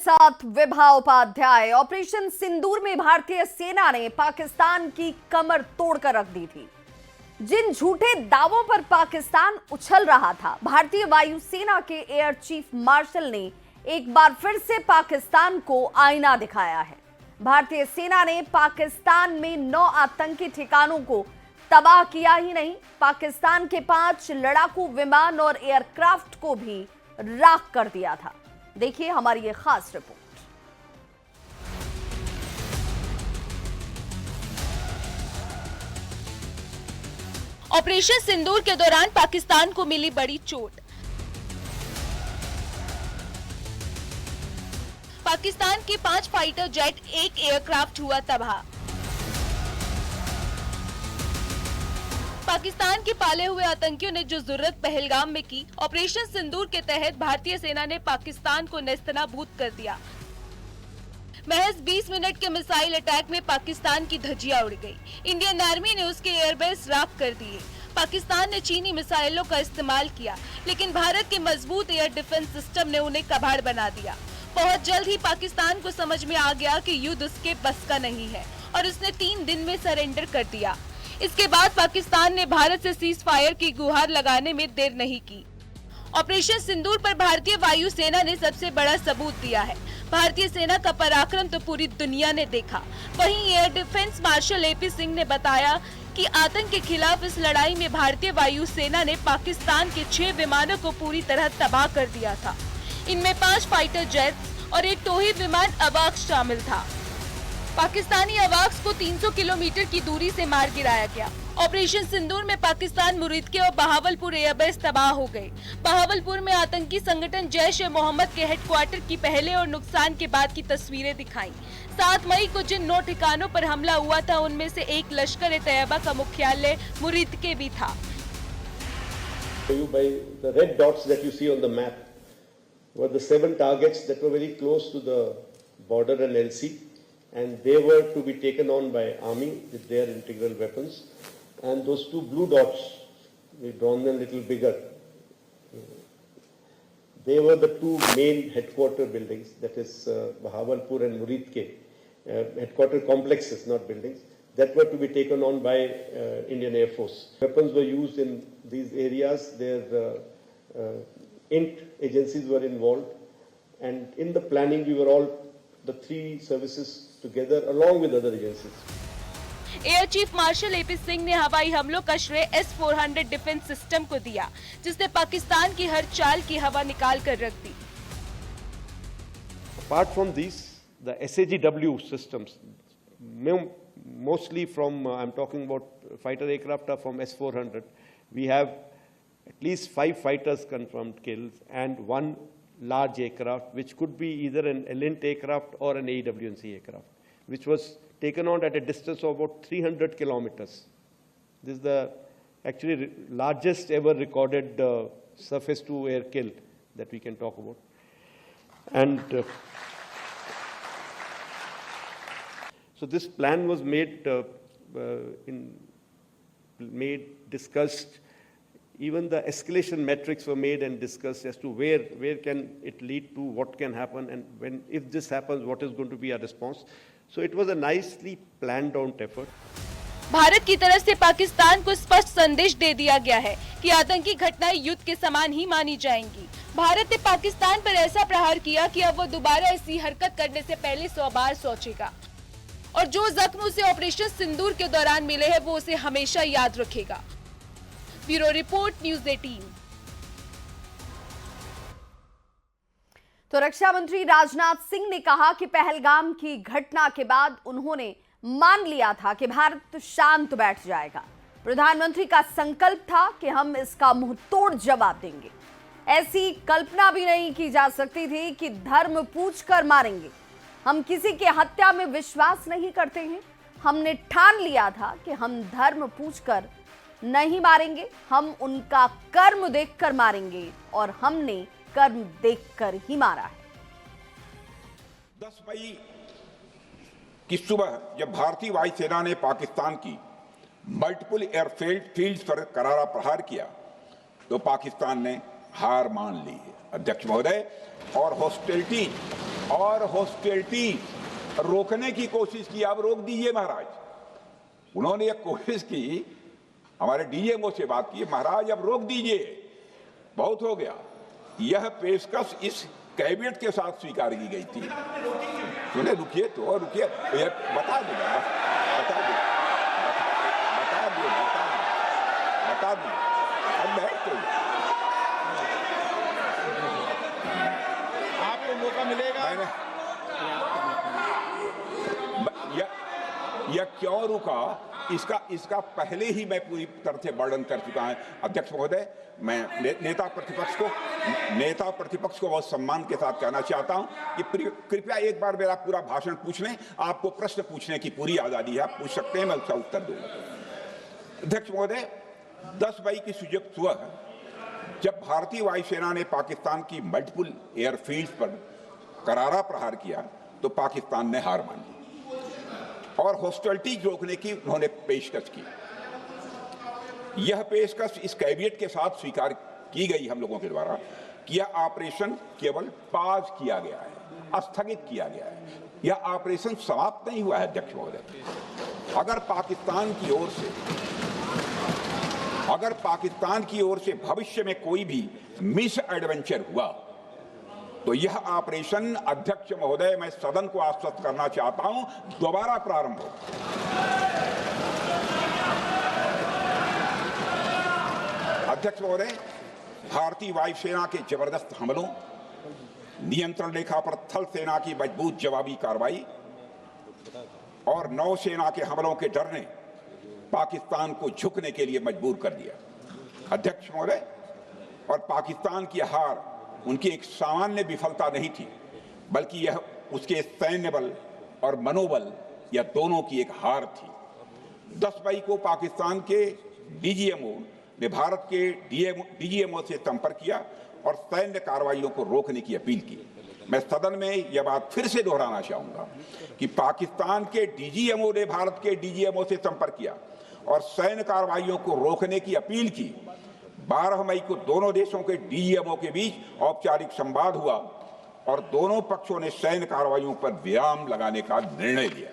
साथ विभा उपाध्याय। ऑपरेशन सिंदूर में भारतीय सेना ने पाकिस्तान की कमर तोड़कर रख दी थी। जिन झूठे दावों पर पाकिस्तान उछल रहा था, भारतीय वायुसेना के एयर चीफ मार्शल ने एक बार फिर से पाकिस्तान को आईना दिखाया है। भारतीय सेना ने पाकिस्तान में 9 आतंकी ठिकानों को तबाह किया ही नहीं, पाकिस्तान के 5 लड़ाकू विमान और एयरक्राफ्ट को भी राख कर दिया था। देखिए हमारी ये खास रिपोर्ट। ऑपरेशन सिंदूर के दौरान पाकिस्तान को मिली बड़ी चोट। पाकिस्तान के 5 फाइटर जेट, 1 एयरक्राफ्ट हुआ तबाह। पाकिस्तान के पाले हुए आतंकियों ने जो जुर्रत पहलगाम में की, ऑपरेशन सिंदूर के तहत भारतीय सेना ने पाकिस्तान को नेस्तनाबूद कर दिया। महज 20 मिनट के मिसाइल अटैक में पाकिस्तान की धज्जियां उड़ गई। इंडियन आर्मी ने उसके एयरबेस राख कर दिए। पाकिस्तान ने चीनी मिसाइलों का इस्तेमाल किया, लेकिन भारत के मजबूत एयर डिफेंस सिस्टम ने उन्हें कबाड़ बना दिया। बहुत जल्द ही पाकिस्तान को समझ में आ गया कि युद्ध उसके बस का नहीं है और उसने 3 दिन में सरेंडर कर दिया। इसके बाद पाकिस्तान ने भारत से सीज फायर की गुहार लगाने में देर नहीं की। ऑपरेशन सिंदूर पर भारतीय वायुसेना ने सबसे बड़ा सबूत दिया है। भारतीय सेना का पराक्रम तो पूरी दुनिया ने देखा। वहीं air defence marshal AP Singh ने बताया कि आतंक के खिलाफ इस लड़ाई में भारतीय वायुसेना ने पाकिस्तान के 6 विमानों को पूरी तरह तबाह कर दिया था। इनमें 5 फाइटर जेट्स और एक टोही विमान अवाक्स शामिल था। पाकिस्तानी अवाक्स को 300 किलोमीटर की दूरी से मार गिराया गया। ऑपरेशन सिंदूर में पाकिस्तान मुरीदके और बहावलपुर एयरबेस तबाह हो गए। बहावलपुर में आतंकी संगठन जैश-ए-मोहम्मद के हेडक्वार्टर की पहले और नुकसान के बाद की तस्वीरें दिखाई। 7 मई को जिन 9 ठिकानों पर हमला हुआ था, उनमें से एक लश्कर-ए-तैयबा का मुख्यालय मुरीदके भी था। By the red dots that you see on the map were the 7 targets that were very close to the border and LC, and they were to be taken on by army with their integral weapons. And those 2 blue dots, we've drawn them a little bigger. They were the 2 main headquarter buildings, that is Bahawalpur and Muridke, headquarter complexes, not buildings, that were to be taken on by Indian Air Force. Weapons were used in these areas. Their INT agencies were involved, and in the planning we were all, the 3 services together along with other agencies. Air chief marshal AP Singh ने हवाई हमलों का श्रेय S-400 defence system को दिया, जिसने पाकिस्तान की हर चाल की हवा निकाल कर रख दी। Apart from these, the SAGW systems, mostly from, I'm talking about fighter aircraft are from S-400. We have at least 5 fighters confirmed kills and 1 large aircraft, which could be either an ELINT aircraft or an AWNC aircraft, which was taken on at a distance of about 300 kilometers. This is the actually largest ever recorded surface-to-air kill that we can talk about. And so this plan was discussed. Even the escalation metrics were made and discussed as to where can it lead to, what can happen, and if this happens, what is going to be our response. So it was a nicely planned out effort. Bharat की तरफ से पाकिस्तान को स्पष्ट संदेश दे दिया गया है कि आतंकी घटनाएं युद्ध के समान ही मानी जाएंगी। भारत ने पाकिस्तान पर ऐसा प्रहार किया कि अब वो दोबारा ऐसी हरकत करने से पहले 100 बार सोचेगा, और जो जख्म उसे ऑपरेशन सिंदूर के दौरान मिले हैं, वो उसे हमेशा याद रखेगा। Bureau report, news 18। तो रक्षा मंत्री राजनाथ सिंह ने कहा कि पहलगाम की घटना के बाद उन्होंने मान लिया था कि भारत शांत बैठ जाएगा। प्रधानमंत्री का संकल्प था कि हम इसका मुंहतोड़ जवाब देंगे। ऐसी कल्पना भी नहीं की जा सकती थी कि धर्म पूछकर मारेंगे। हम किसी की हत्या में विश्वास नहीं करते हैं। हमने ठान लिया था कि हम धर्म पूछकर नहीं मारेंगे, हम उनका कर्म देखकर मारेंगे, और हमने कर्म देखकर ही मारा है। 10 मई की सुबह जब भारतीय वायुसेना ने पाकिस्तान की मल्टीपल एयरफील्ड्स पर करारा प्रहार किया, तो पाकिस्तान ने हार मान ली है, अध्यक्ष महोदय, और हॉस्टिलिटी और हॉस्टिलिटी रोकने की कोशिश की। अब रोक दीजिए महाराज। उन्होंने एक कोशिश की, हमारे डीएमओ से बात की, महाराज अब रोक दीजिए, बहुत हो गया। यह पेशकश इस कैबिनेट के साथ स्वीकार की गई थी। सुने, रुकिए तो रुकिए, बता दूंगा, बता दूंगा। अब बैठ तो आपको मौका मिलेगा। यह क्यों रुका, इसका पहले ही मैं पूरी तरह से वर्णन कर चुका हूं। अध्यक्ष महोदय, मैं नेता प्रतिपक्ष को बहुत सम्मान के साथ कहना चाहता हूं कि कृपया एक बार मेरा पूरा भाषण पूछ लें। आपको प्रश्न पूछने की पूरी आजादी है, आप पूछ सकते हैं, मैं उसका उत्तर दूंगा। अध्यक्ष महोदय, 10 मई की सुबह जब भारतीय वायुसेना ने पाकिस्तान की मल्टीपल एयरफील्ड्स पर करारा प्रहार किया तो पाकिस्तान ने हार मान ली और हॉस्टिलिटी रोकने की उन्होंने पेशकश की। यह पेशकश इस कैबिनेट के साथ स्वीकार की गई हम लोगों के द्वारा कि यह ऑपरेशन केवल पाज किया गया है, स्थगित किया गया है। यह ऑपरेशन समाप्त नहीं हुआ है। अध्यक्ष महोदय, अगर पाकिस्तान की ओर से भविष्य में कोई भी मिस एडवेंचर हुआ तो यह ऑपरेशन, अध्यक्ष महोदय, मैं सदन को आश्वस्त करना चाहता हूं, दोबारा प्रारंभ हो। अध्यक्ष महोदय, भारतीय वायुसेना के जबरदस्त हमलों, नियंत्रण रेखा पर थल सेना की मजबूत जवाबी कार्रवाई और नौसेना के हमलों के डर ने पाकिस्तान को झुकने के लिए मजबूर कर दिया। अध्यक्ष महोदय, और पाकिस्तान की हार उनकी एक सामान्य विफलता नहीं थी, बल्कि यह उसके सैन्य बल और मनोबल या दोनों की एक हार थी। 10 मई को पाकिस्तान के डीजीएमओ ने भारत के डीजीएमओ से संपर्क किया और सैन्य कार्रवाइयों को रोकने की अपील की। मैं सदन में यह बात फिर से दोहराना चाहूंगा कि पाकिस्तान के डीजीएमओ ने भारत के डीजीएमओ से संपर्क किया और सैन्य कार्रवाइयों को रोकने की अपील की। 12 मई को दोनों देशों के डीजीएमओ के बीच औपचारिक संवाद हुआ और दोनों पक्षों ने सैन्य कार्रवाइयों पर विराम लगाने का निर्णय लिया।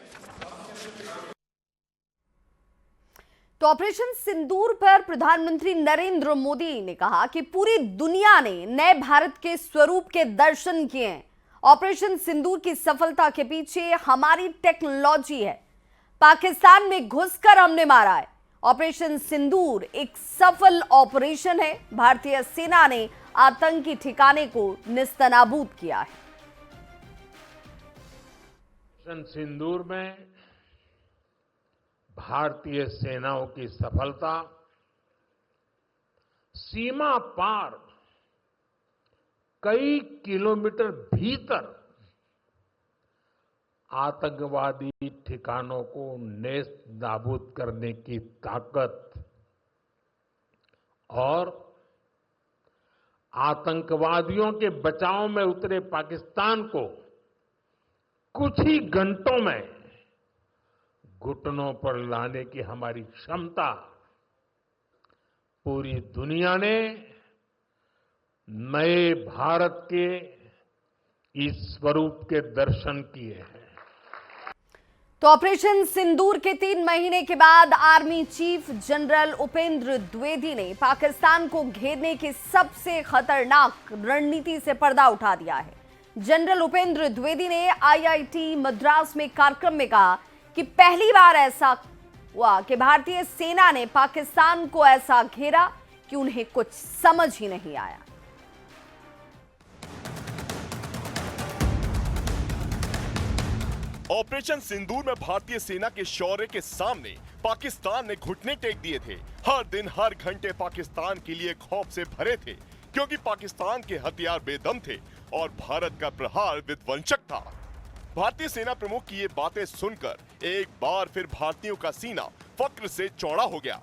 तो ऑपरेशन सिंदूर पर प्रधानमंत्री नरेंद्र मोदी ने कहा कि पूरी दुनिया ने नए भारत के स्वरूप के दर्शन किए हैं। ऑपरेशन सिंदूर की सफलता के पीछे हमारी टेक्नोलॉजी है। पाकिस्तान में घुसकर हमने मारा है। ऑपरेशन सिंदूर एक सफल ऑपरेशन है। भारतीय सेना ने आतंकी ठिकाने को निस्तनाबूद किया है। ऑपरेशन सिंदूर में भारतीय सेनाओं की सफलता सीमा पार कई किलोमीटर भीतर आतंकवादी ठिकानों को नेस्त नाबूद करने की ताकत और आतंकवादियों के बचाव में उतरे पाकिस्तान को कुछ ही घंटों में घुटनों पर लाने की हमारी क्षमता पूरी दुनिया ने नए भारत के इस स्वरूप के दर्शन किए हैं। तो ऑपरेशन सिंदूर के 3 महीने के बाद army chief general Upendra Dwivedi ने पाकिस्तान को घेरने की सबसे खतरनाक रणनीति से पर्दा उठा दिया है। जनरल उपेंद्र द्विवेदी ने आईआईटी मद्रास में कार्यक्रम में कहा कि पहली बार ऐसा हुआ कि भारतीय सेना ने पाकिस्तान को ऐसा घेरा कि उन्हें कुछ समझ ही नहीं आया। ऑपरेशन सिंदूर में भारतीय सेना के शौर्य के सामने पाकिस्तान ने घुटने टेक दिए थे। हर दिन हर घंटे पाकिस्तान के लिए खौफ से भरे थे, क्योंकि पाकिस्तान के हथियार बेदम थे और भारत का प्रहार विध्वंसक था। भारतीय सेना प्रमुख की ये बातें सुनकर एक बार फिर भारतीयों का सीना फक्र से चौड़ा हो गया।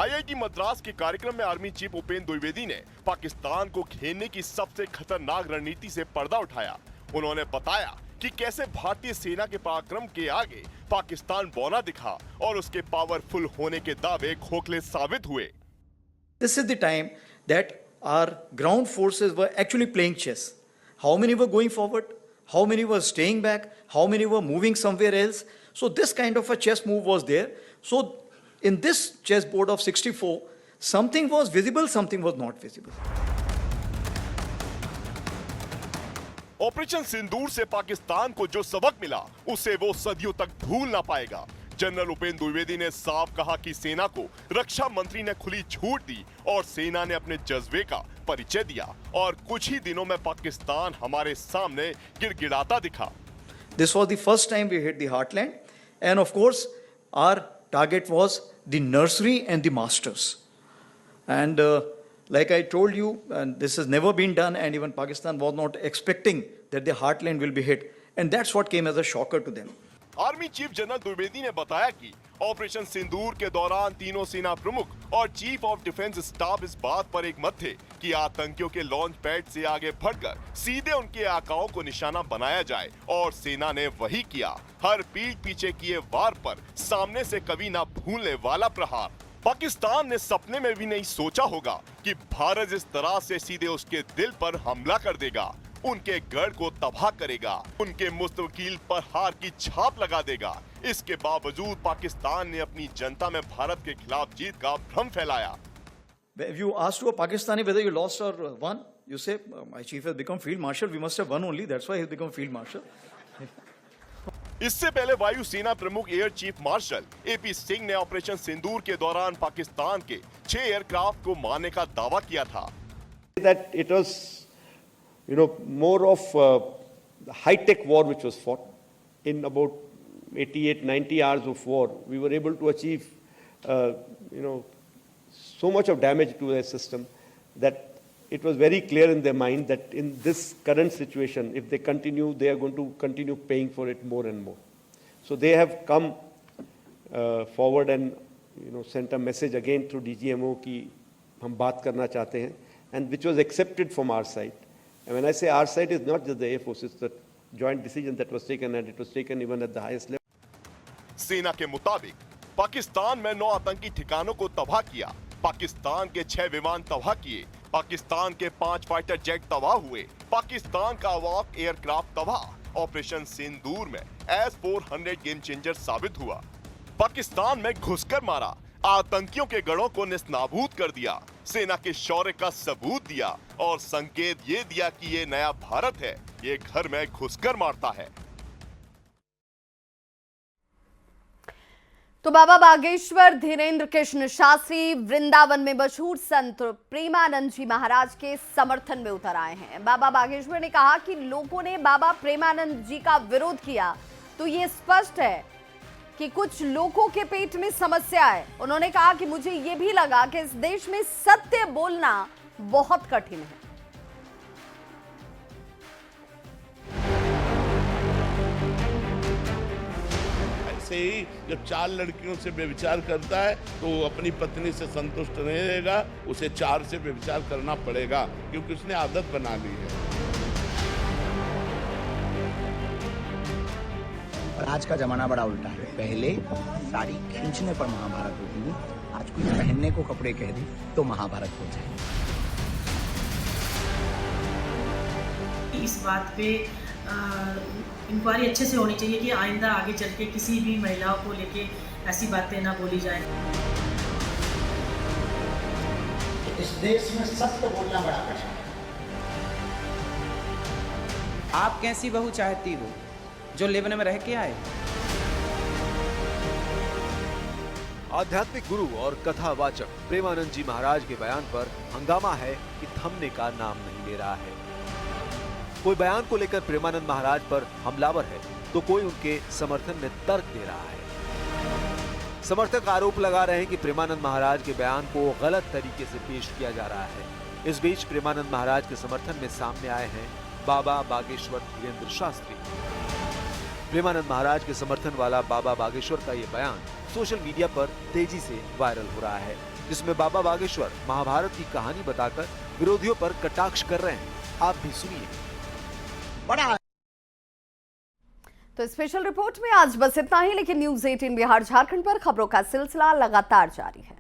आईआईटी मद्रास के कार्यक्रम में आर्मी चीफ उपेंद्र द्विवेदी ने पाकिस्तान को घेरने की सबसे खतरनाक रणनीति से पर्दा उठाया। उन्होंने बताया कि कैसे भारतीय सेना के पराक्रम के आगे पाकिस्तान बौना दिखा और उसके पावरफुल होने के दावे खोखले साबित हुए। This is the time that our ground forces were actually playing chess. How many were going forward? how many were staying back, how many were moving somewhere else. So this kind of a chess move was there. So in this chessboard of 64, something was visible, something was not visible. Operation Sindoor से पाकिस्तान को जो सबक मिला उसे वो सदियों तक भूल ना पाएगा। जनरल उपेंद्र द्विवेदी ने साफ कहा कि सेना को रक्षा मंत्री ने खुली छूट दी और सेना ने अपने जज्बे का परिचय दिया और कुछ ही दिनों में पाकिस्तान हमारे सामने गिड़गिड़ाता दिखा। This was the first time we hit the heartland, and of course our target was the nursery and the masters. And like I told you, and this has never been done, and even Pakistan was not expecting that the heartland will be hit, and that's what came as a shocker to them. Army chief general Dwivedi ने बताया कि operation सिंदूर के दौरान तीनों सेना प्रमुख और chief of defence staff इस बात पर एक मत थे कि आतंकियों के लॉन्च पैड से आगे बढ़कर सीधे उनके आकाओं को निशाना बनाया जाए और सेना ने वही किया। हर पीठ पीछे किए वार पर सामने से कभी ना भूलने वाला प्रहार। पाकिस्तान ने सपने में भी नहीं सोचा होगा कि भारत इस तरह से सीधे उसके दिल पर हमला कर देगा, उनके गढ़ को तबाह करेगा, उनके मुस्तकिल पर हार की छाप लगा देगा। इसके बावजूद पाकिस्तान ने अपनी जनता में भारत के खिलाफ जीत का भ्रम फैलाया। If you ask to a Pakistani whether you lost or won, you say, my chief has become field marshal, we must have won only, that's why he has become field marshal. इससे पहले वायुसेना प्रमुख air chief marshal AP Singh ने operation सिंदूर के दौरान पाकिस्तान के 6 aircraft को मारने का दावा किया था। That it was, more of high-tech war which was fought. In about 88-90 hours of war, we were able to achieve, so much of damage to their system that it was very clear in their mind that in this current situation, if they continue, they are going to continue paying for it more and more. So they have come forward and sent a message again through DGMO कि हम बात करना चाहते हैं, and which was accepted from our side. And when I say our side, it's not just the Air Force, it's the joint decision that was taken, and it was taken even at the highest level. सेना के मुताबिक पाकिस्तान में 9 आतंकी ठिकानों को तबाह किया, पाकिस्तान के 6 विमान तबाह किए, पाकिस्तान के 5 फाइटर जेट तबाह हुए, पाकिस्तान का अवाक एयरक्राफ्ट तबाह। ऑपरेशन सिंदूर में S-400 गेम चेंजर साबित हुआ। पाकिस्तान में घुसकर मारा, आतंकियों के गढ़ों को नेस्तनाबूद कर दिया, सेना के शौर्य का सबूत दिया और संकेत ये दिया कि ये नया भारत है, ये घर में घुसकर मारता है। तो बाबा बागेश्वर धीरेन्द्र कृष्ण शास्त्री वृंदावन में मशहूर संत प्रेमानंद जी महाराज के समर्थन में उतर आए हैं। बाबा बागेश्वर ने कहा कि लोगों ने बाबा प्रेमानंद जी का विरोध किया तो ये स्पष्ट है कि कुछ लोगों के पेट में समस्या है। उन्होंने कहा कि मुझे ये भी लगा कि इस देश में सत्य बोलना बहुत कठिन है। ऐसे ही जब 4 लड़कियों से व्यभिचार करता है तो वो अपनी पत्नी से संतुष्ट नहीं रहेगा, उसे 4 से व्यभिचार करना पड़ेगा क्योंकि उसने आदत बना ली है। और आज का जमाना बड़ा उल्टा है। पहले साड़ी खींचने पर महाभारत होती थी, आज कोई पहनने को कपड़े कह दी तो महाभारत हो जाए। इस बात पे इंक्वायरी अच्छे से होनी चाहिए कि आइंदा आगे चल के किसी भी महिलाओं को लेके ऐसी बातें ना बोली जाए। इस देश में सत्य बोलना बड़ा कठिन है। आप कैसी बहू चाहती हो जो लेबन में रह के आए? आध्यात्मिक गुरु और कथावाचक प्रेमानंद जी महाराज के बयान पर हंगामा है कि थमने का नाम नहीं ले रहा है। कोई बयान को लेकर प्रेमानंद महाराज पर हमलावर है तो कोई उनके समर्थन में तर्क दे रहा है। समर्थक आरोप लगा रहे हैं कि प्रेमानंद महाराज के बयान को गलत तरीके से पेश किया जा रहा है। इस बीच प्रेमानंद महाराज के समर्थन में सामने आए हैं बाबा बागेश्वर धीरेन्द्र शास्त्री। प्रेमानंद महाराज के समर्थन वाला बाबा बागेश्वर का ये बयान सोशल मीडिया पर तेजी से वायरल हो रहा है, जिसमें बाबा बागेश्वर महाभारत की कहानी बताकर विरोधियों पर कटाक्ष कर रहे हैं। आप भी सुनिए। तो स्पेशल रिपोर्ट में आज बस इतना ही, लेकिन न्यूज़ 18 बिहार झारखंड पर खबरों का सिलसिला लगातार जारी है।